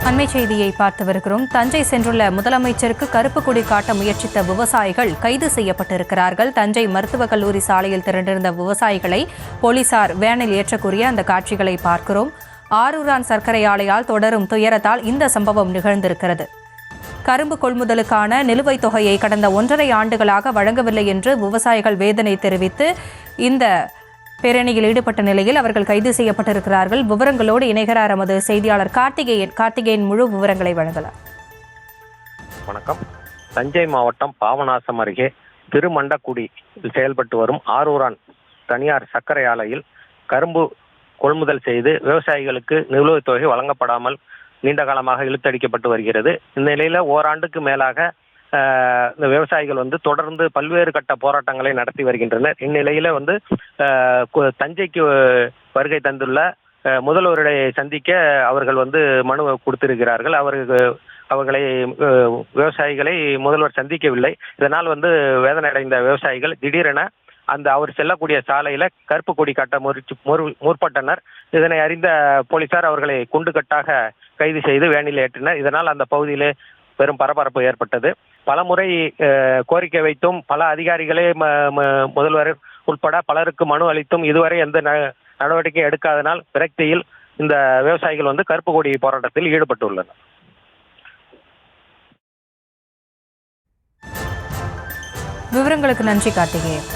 அண்மை செய்தியை பார்த்து வருகிறோம். தஞ்சை சென்றுள்ள முதலமைச்சருக்கு கருப்பு கொடி காட்ட முயற்சித்த விவசாயிகள் கைது செய்யப்பட்டிருக்கிறார்கள். தஞ்சை மருத்துவக் கல்லூரி சாலையில் திரண்டிருந்த விவசாயிகளை போலீசார் வேனில் ஏற்றக்கூடிய அந்த காட்சிகளை பார்க்கிறோம். ஆரூரான் சர்க்கரை ஆலையால் தொடரும் துயரத்தால் இந்த சம்பவம் நிகழ்ந்திருக்கிறது. கரும்பு கொள்முதலுக்கான நிலுவைத் தொகையை கடந்த 1.5 ஆண்டுகளாக வழங்கவில்லை என்று விவசாயிகள் வேதனை தெரிவித்து இந்த பேரணியில் ஈடுபட்ட நிலையில் அவர்கள் கைது செய்யப்பட்டிருக்கிறார்கள். விவரங்களோடு இணைகிறார் நமது செய்தியாளர் கார்த்திகேயன் முழு விவரங்களை வழங்கலாம். வணக்கம். தஞ்சை மாவட்டம் பாபநாசம் அருகே திருமண்டக்குடி செயல்பட்டு வரும் ஆரூரான் தனியார் சர்க்கரை ஆலையில் கரும்பு கொள்முதல் செய்து விவசாயிகளுக்கு நிலுவைத் தொகை வழங்கப்படாமல் நீண்ட காலமாக இழுத்தடிக்கப்பட்டு வருகிறது. இந்த நிலையில ஓராண்டுக்கு மேலாக இந்த விவசாயிகள் தொடர்ந்து பல்வேறு கட்ட போராட்டங்களை நடத்தி வருகின்றனர். இந்நிலையில தஞ்சைக்கு வருகை தந்துள்ள முதல்வரை சந்திக்க அவர்கள் மனு கொடுத்திருக்கிறார்கள். அவர்களை விவசாயிகளை முதல்வர் சந்திக்கவில்லை. இதனால் வேதனை அடைந்த விவசாயிகள் திடீரென அவர் செல்லக்கூடிய சாலையில கருப்பு கொடி காட்ட முற்பட்டனர். இதனை அறிந்த போலீசார் அவர்களை குண்டுகட்டாக கைது செய்து வேனில் ஏற்றினர். இதனால் அந்த பகுதியிலே பெரும் பரபரப்பு ஏற்பட்டது. பலமுறை கோரிக்கை வைத்தும் பல அதிகாரிகளே முதல்வர் உட்பட பலருக்கு மனு அளித்தும் இதுவரை எந்த நடவடிக்கை எடுக்காதனால் விரக்தியில் இந்த விவசாயிகள் கருப்பு கொடி போராட்டத்தில் ஈடுபட்டுள்ளனர். விவரங்களுக்கு நன்றி கார்த்திகேயன்.